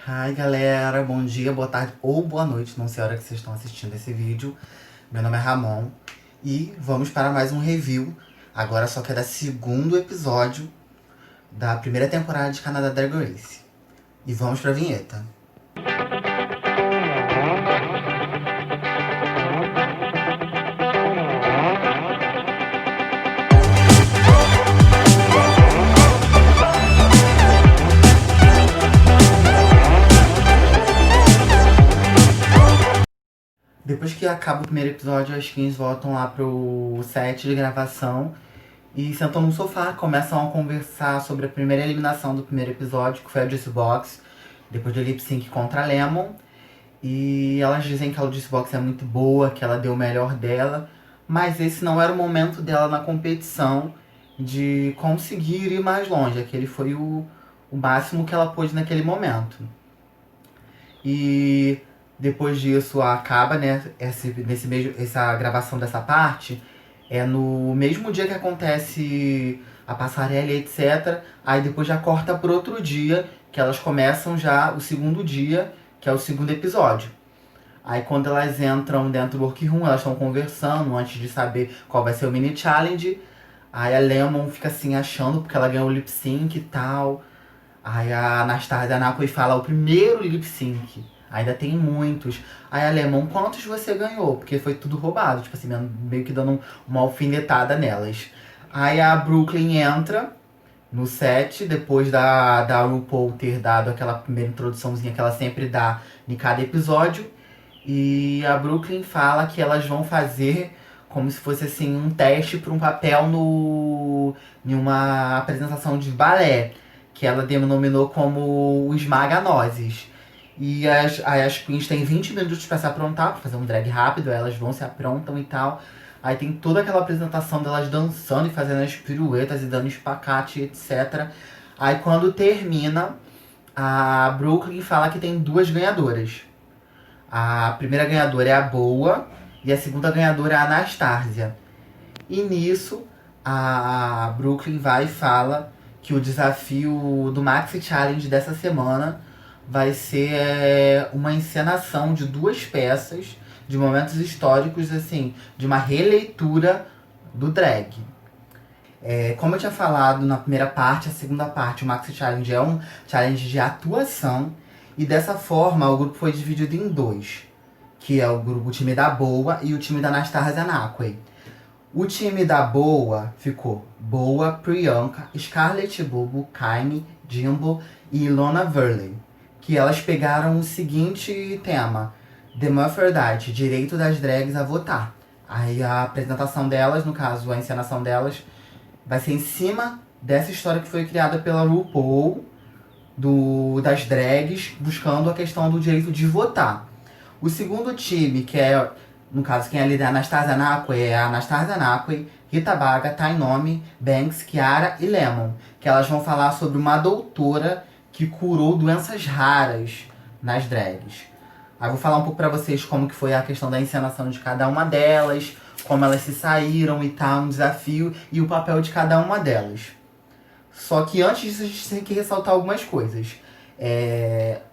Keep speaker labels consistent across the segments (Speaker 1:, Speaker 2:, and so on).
Speaker 1: Ai galera, bom dia, boa tarde ou boa noite, não sei a hora que vocês estão assistindo esse vídeo. Meu nome é Ramon e vamos para mais um review, agora só que é do segundo episódio da primeira temporada de Canadá Drag Race. E vamos pra vinheta. Depois que acaba o primeiro episódio, as queens voltam lá pro set de gravação e sentam no sofá, começam a conversar sobre a primeira eliminação do primeiro episódio, que foi a Juicy Box, depois do lip sync contra a Lemon. E elas dizem que a Juicy Box é muito boa, que ela deu o melhor dela, mas esse não era o momento dela na competição de conseguir ir mais longe. Aquele foi o máximo que ela pôde naquele momento. E depois disso acaba, né, essa gravação dessa parte. É no mesmo dia que acontece a passarela e etc. Aí depois já corta pro outro dia, que elas começam já o segundo dia, que é o segundo episódio. Aí quando elas entram dentro do workroom, elas estão conversando antes de saber qual vai ser o mini challenge. Aí a Lemon fica assim achando, porque ela ganhou o lip sync e tal. Aí a Anastasia Nakoi fala o primeiro lip sync. Ainda tem muitos. Aí a Lemon, quantos você ganhou? Porque foi tudo roubado. Tipo assim, meio que dando uma alfinetada nelas. Aí a Brooklyn entra no set, depois da RuPaul ter dado aquela primeira introduçãozinha que ela sempre dá em cada episódio. E a Brooklyn fala que elas vão fazer como se fosse assim um teste para um papel em uma apresentação de balé, que ela denominou como o Esmaga-Nozes. E as queens têm 20 minutos para se aprontar, para fazer um drag rápido, elas vão, se aprontam e tal. Aí tem toda aquela apresentação delas dançando e fazendo as piruetas e dando espacate, etc. Aí quando termina, a Brooklyn fala que tem duas ganhadoras. A primeira ganhadora é a Boa e a segunda ganhadora é a Anastasia. E nisso, a Brooklyn vai e fala que o desafio do Maxi Challenge dessa semana vai ser uma encenação de duas peças de momentos históricos, assim, de uma releitura do drag. Como eu tinha falado na primeira parte, a segunda parte, o Maxi Challenge é um challenge de atuação. E dessa forma, o grupo foi dividido em dois, que é o time da Boa e o time da Anastasia Nakoi. O time da Boa ficou Boa, Priyanka, Scarlett Bobo, Kylie, Jimbo e Ilona Verley. Que elas pegaram o seguinte tema: democracia, direito das drags a votar. Aí a apresentação delas, no caso a encenação delas, vai ser em cima dessa história que foi criada pela RuPaul, das drags, buscando a questão do direito de votar. O segundo time, que é, no caso, quem é líder é a Anastasia Nakoi, é a Anastasia Nakoi, Rita Baga, Tainomi, Banks, Kiara e Lemon. Que elas vão falar sobre uma doutora que curou doenças raras nas drags. Aí eu vou falar um pouco pra vocês como que foi a questão da encenação de cada uma delas, como elas se saíram e tal, um desafio e o papel de cada uma delas. Só que antes disso a gente tem que ressaltar algumas coisas.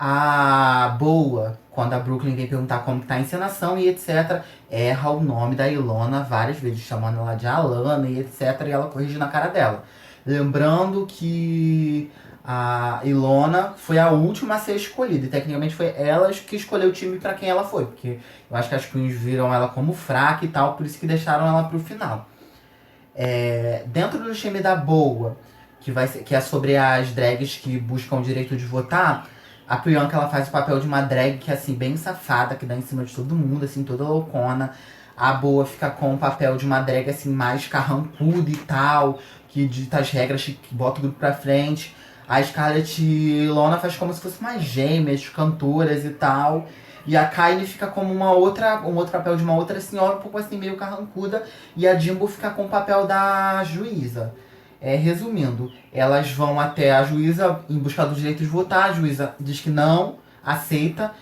Speaker 1: A Boa, quando a Brooklyn vem perguntar como que tá a encenação e etc, erra o nome da Ilona várias vezes, chamando ela de Alana e etc, e ela corrige na cara dela. Lembrando que a Ilona foi a última a ser escolhida, e tecnicamente foi ela que escolheu o time pra quem ela foi, porque eu acho que as queens viram ela como fraca e tal, por isso que deixaram ela pro final. Dentro do time da Boa, que é sobre as drags que buscam o direito de votar, a Priyanka ela faz o papel de uma drag que é assim, bem safada, que dá em cima de todo mundo, assim, toda loucona. A Boa fica com o papel de uma drag assim, mais carrancuda e tal, que dita as regras, que bota o grupo pra frente. A Scarlett e Ilona faz como se fossem umas gêmeas, cantoras e tal. E a Kylie fica como um outro papel de uma outra senhora, um pouco assim, meio carrancuda. E a Jimbo fica com o papel da juíza. Resumindo, elas vão até a juíza em busca do direito de votar. A juíza diz que não, aceita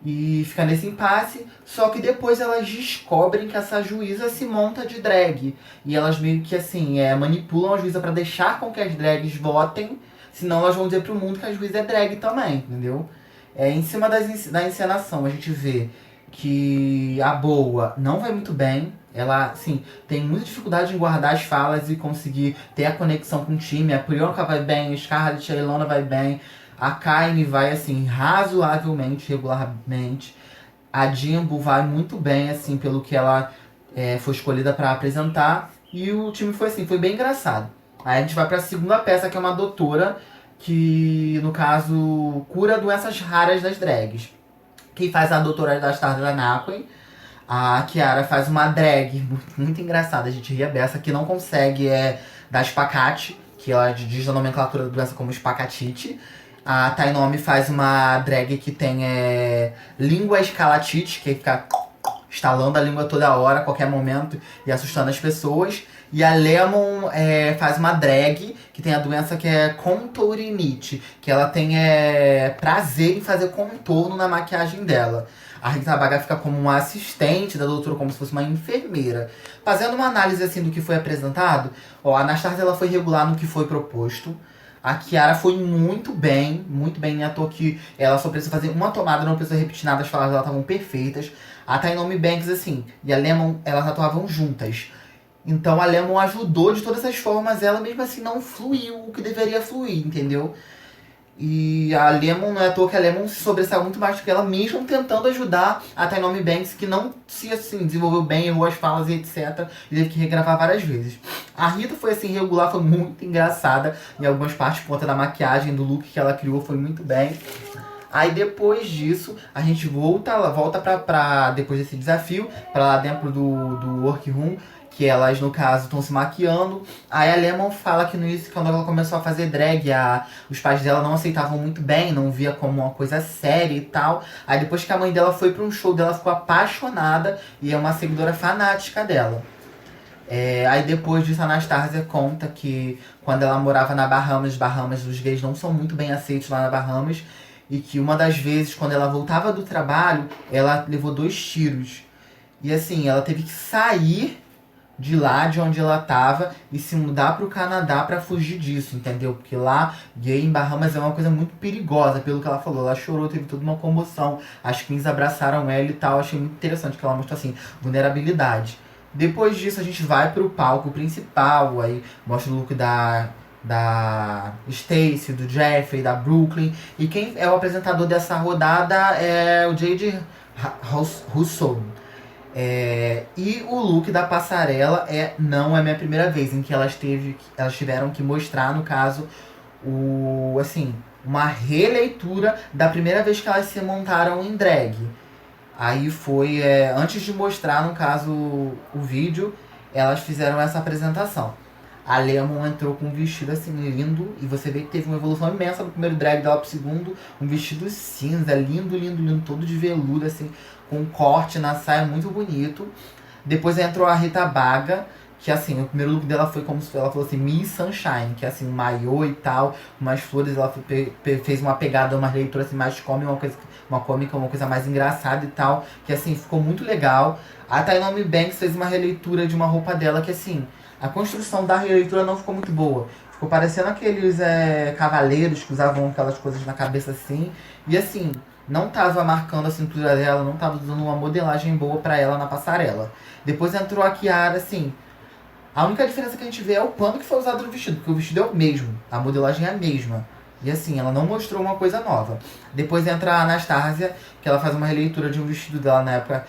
Speaker 1: e fica nesse impasse. Só que depois elas descobrem que essa juíza se monta de drag. E elas meio que assim, manipulam a juíza pra deixar com que as drags votem. Senão elas vão dizer pro mundo que a juíza é drag também, entendeu? Em cima da encenação, a gente vê que a Boa não vai muito bem. Ela, assim, tem muita dificuldade em guardar as falas e conseguir ter a conexão com o time. A Priyanka vai bem, a Scarlett, a Ilona vai bem. A Kaine vai, assim, razoavelmente, regularmente. A Jimbo vai muito bem, assim, pelo que ela foi escolhida para apresentar. E o time foi assim, foi bem engraçado. Aí a gente vai para a segunda peça, que é uma doutora que, no caso, cura doenças raras das drags. Quem faz a doutora das tardes da Nakuen. A Kiara faz uma drag muito engraçada, a gente ria dessa, que não consegue dar espacate, que ela diz a nomenclatura da doença como espacatite. A Tainomi faz uma drag que tem língua escalatite, que fica estalando a língua toda hora, a qualquer momento, e assustando as pessoas. E a Lemon faz uma drag que tem a doença que é contourinite, que ela tem prazer em fazer contorno na maquiagem dela. A Rita Baga fica como uma assistente da doutora, como se fosse uma enfermeira. Fazendo uma análise assim do que foi apresentado, a Anastasia ela foi regular no que foi proposto. A Kiara foi muito bem, nem à toa que ela só precisa fazer uma tomada, não precisa repetir nada, as falas dela estavam perfeitas. A Tainomi Banks, assim, e a Lemon, elas atuavam juntas. Então a Lemon ajudou de todas as formas, ela mesmo assim não fluiu o que deveria fluir, entendeu? E a Lemon, não é à toa que a Lemon se sobressaiu muito mais do que ela, mesmo tentando ajudar a Tainomi Banks, que não se assim, desenvolveu bem, errou as falas e etc. E teve que regravar várias vezes. A Rita foi assim, regular, foi muito engraçada em algumas partes, por conta da maquiagem, do look que ela criou, foi muito bem. Aí depois disso, a gente volta pra depois desse desafio, pra lá dentro do workroom, que elas, no caso, estão se maquiando. Aí a Lemon fala que no início, quando ela começou a fazer drag, os pais dela não aceitavam muito bem, não via como uma coisa séria e tal. Aí depois que a mãe dela foi para um show dela, ficou apaixonada e é uma seguidora fanática dela. Aí depois disso, a Anastasia conta que quando ela morava na Bahamas, os gays não são muito bem aceitos lá na Bahamas. E que uma das vezes, quando ela voltava do trabalho, ela levou 2 tiros. E assim, ela teve que sair de lá, de onde ela tava, e se mudar pro Canadá pra fugir disso, entendeu? Porque lá, gay em Bahamas é uma coisa muito perigosa, pelo que ela falou. Ela chorou, teve toda uma comoção. As queens abraçaram ela e tal. Achei muito interessante que ela mostrou, assim, vulnerabilidade. Depois disso, a gente vai pro palco principal, aí mostra o look da Stacy, do Jeffrey, da Brooklyn. E quem é o apresentador dessa rodada é o J.J. Russo. E o look da passarela não é minha primeira vez, em que elas tiveram que mostrar, no caso, uma releitura da primeira vez que elas se montaram em drag. Aí foi, antes de mostrar, no caso, o vídeo, elas fizeram essa apresentação. A Lemon entrou com um vestido assim lindo, e você vê que teve uma evolução imensa do primeiro drag dela pro segundo. Um vestido cinza, lindo, lindo, lindo, todo de veludo, assim, com um corte na saia muito bonito. Depois entrou a Rita Baga, que assim, o primeiro look dela foi como se ela falou assim, Miss Sunshine, que é assim, um maiô e tal, umas flores, ela fez uma pegada, uma leitura assim, mais cômica, uma coisa mais engraçada e tal, que assim, ficou muito legal. A Tainomi Banks fez uma releitura de uma roupa dela que assim, a construção da releitura não ficou muito boa. Ficou parecendo aqueles cavaleiros que usavam aquelas coisas na cabeça assim. E assim, não tava marcando a cintura dela, não tava dando uma modelagem boa pra ela na passarela. Depois entrou a Kiara, assim. A única diferença que a gente vê é o pano que foi usado no vestido, porque o vestido é o mesmo, a modelagem é a mesma. E assim, ela não mostrou uma coisa nova. Depois entra a Anastasia, que ela faz uma releitura de um vestido dela na época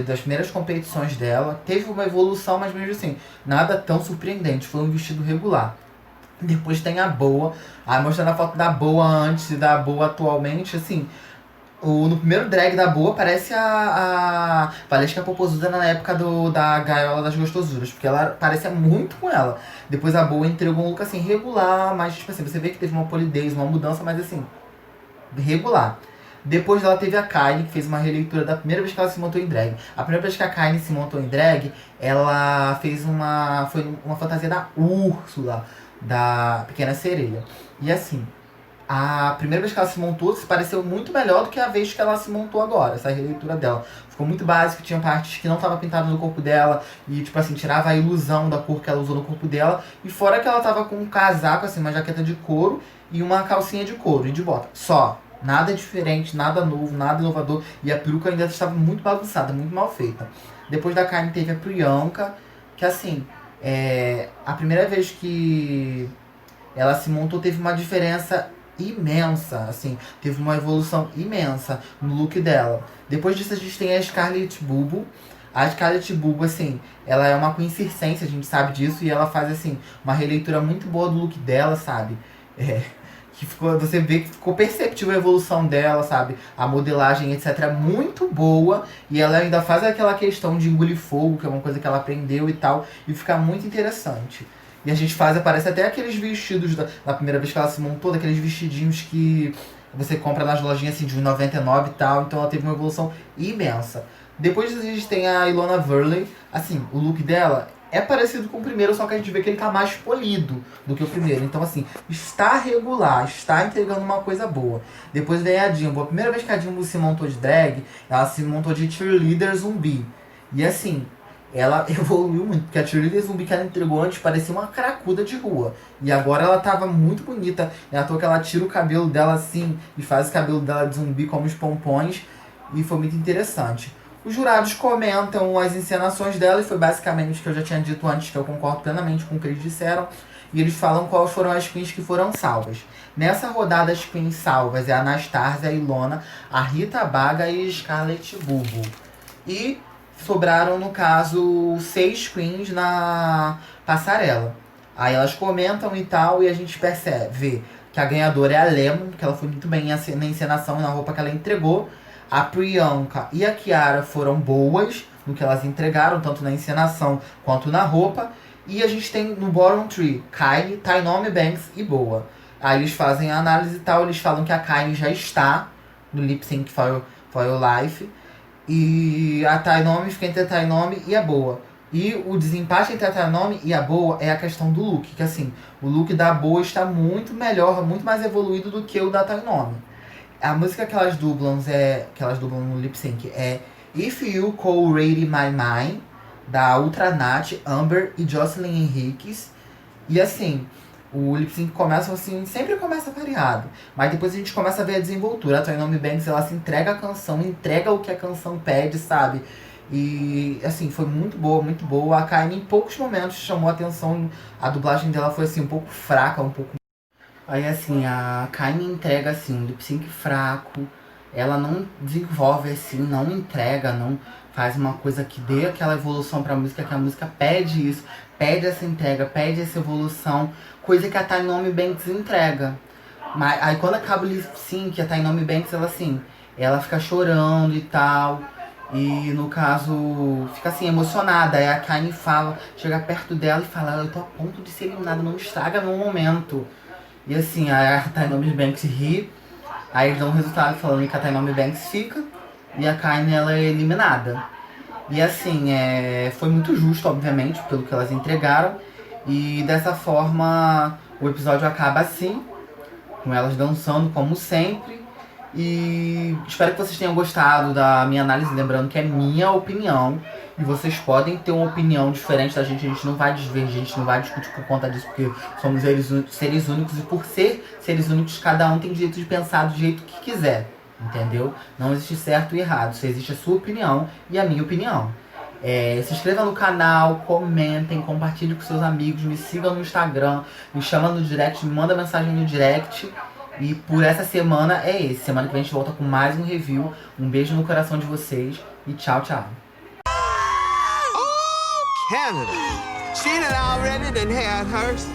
Speaker 1: das primeiras competições dela. Teve uma evolução, mas mesmo assim, nada tão surpreendente. Foi um vestido regular. Depois tem a Boa. Aí mostrando a foto da Boa antes e da Boa atualmente, assim... No primeiro drag da Boa parece a Valesca Popozuda na época da Gaiola das Gostosuras, porque ela parecia muito com ela. Depois a Boa entregou um look assim, regular, mas tipo assim, você vê que teve uma polidez, uma mudança, mas assim, regular. Depois ela teve a Kylie, que fez uma releitura da primeira vez que ela se montou em drag. A primeira vez que a Kylie se montou em drag, ela fez foi uma fantasia da Úrsula, da Pequena Sereia. E assim, a primeira vez que ela se montou se pareceu muito melhor do que a vez que ela se montou agora, essa releitura dela. Ficou muito básico, tinha partes que não estava pintada no corpo dela e, tipo assim, tirava a ilusão da cor que ela usou no corpo dela. E fora que ela tava com um casaco, assim, uma jaqueta de couro e uma calcinha de couro e de bota. Só. Nada diferente, nada novo, nada inovador. E a peruca ainda estava muito bagunçada, muito mal feita. Depois da Kylie teve a Priyanka, que assim, a primeira vez que ela se montou teve uma diferença imensa, assim, teve uma evolução imensa no look dela. Depois disso a gente tem a Scarlett Bulbo. A Scarlett Bulbo, assim, ela é uma queen circense, a gente sabe disso, e ela faz, assim, uma releitura muito boa do look dela, sabe? Que ficou, você vê que ficou perceptível a evolução dela, sabe? A modelagem, etc, é muito boa, e ela ainda faz aquela questão de engolir fogo, que é uma coisa que ela aprendeu e tal, e fica muito interessante. E a gente aparece até aqueles vestidos da primeira vez que ela se montou, daqueles vestidinhos que você compra nas lojinhas assim, de 1,99 e tal, então ela teve uma evolução imensa. Depois a gente tem a Ilona Verley, assim, o look dela é parecido com o primeiro, só que a gente vê que ele tá mais polido do que o primeiro. Então, assim, está regular, está entregando uma coisa boa. Depois vem a Jimbo. A primeira vez que a Jimbo se montou de drag, ela se montou de cheerleader zumbi. E assim, ela evoluiu muito, porque a cheerleader zumbi que ela entregou antes parecia uma cracuda de rua. E agora ela tava muito bonita. É à toa que ela tira o cabelo dela assim e faz o cabelo dela de zumbi como os pompons. E foi muito interessante. Os jurados comentam as encenações dela, e foi basicamente o que eu já tinha dito antes, que eu concordo plenamente com o que eles disseram. E eles falam quais foram as queens que foram salvas. Nessa rodada, as queens salvas é a Anastasia, a Ilona, a Rita Baga e a Scarlett Bulbo. E sobraram, no caso, 6 queens na passarela. Aí elas comentam e tal, e a gente percebe que a ganhadora é a Lemon, que ela foi muito bem na encenação e na roupa que ela entregou. A Priyanka e a Kiara foram boas no que elas entregaram, tanto na encenação quanto na roupa. E a gente tem no bottom three, Kylie, Tynomi Banks e Boa. Aí eles fazem a análise e tal, eles falam que a Kylie já está no Lip Sync for Your Life. E a Tynomi fica entre a Tynomi e a Boa. E o desempate entre a Tynomi e a Boa é a questão do look. Que assim, o look da Boa está muito melhor, muito mais evoluído do que o da Tynomi. A música que elas dublam no lip sync é If You Co-Rate My Mind, da Ultranat, Amber e Jocelyn Henriques. E assim, o lip sync começa assim, sempre começa variado, mas depois a gente começa a ver a desenvoltura. A Tynomi Banks, ela se entrega a canção, entrega o que a canção pede, sabe? E assim, foi muito boa, muito boa. A Kylie em poucos momentos chamou a atenção, a dublagem dela foi assim, um pouco fraca, um pouco... Aí assim, a Kylie entrega assim, um lip sync fraco, ela não desenvolve assim, não entrega, não faz uma coisa que dê aquela evolução pra música, que a música pede isso, pede essa entrega, pede essa evolução, coisa que a Tynomi Banks entrega. Mas aí quando acaba o lip sync, a Tynomi Banks, ela assim, ela fica chorando e tal, e no caso, fica assim, emocionada. Aí a Kylie fala, chega perto dela e fala, eu tô a ponto de ser eliminada, não estraga meu momento. E assim, a Tynomi Banks ri, aí eles dão um resultado falando que a Tynomi Banks fica e a Kylie, ela é eliminada. E assim, foi muito justo, obviamente, pelo que elas entregaram. E dessa forma, o episódio acaba assim, com elas dançando como sempre. E espero que vocês tenham gostado da minha análise, lembrando que é minha opinião. E vocês podem ter uma opinião diferente da gente, a gente não vai divergir, a gente não vai discutir por conta disso, porque somos seres únicos, e por ser seres únicos, cada um tem direito de pensar do jeito que quiser, entendeu? Não existe certo e errado, só existe a sua opinião e a minha opinião. Se inscreva no canal, comentem, compartilhem com seus amigos, me sigam no Instagram, me chama no direct, me manda mensagem no direct. E por essa semana é esse. Semana que vem a gente volta com mais um review. Um beijo no coração de vocês e tchau, tchau.
Speaker 2: Canada. She done already done had hers.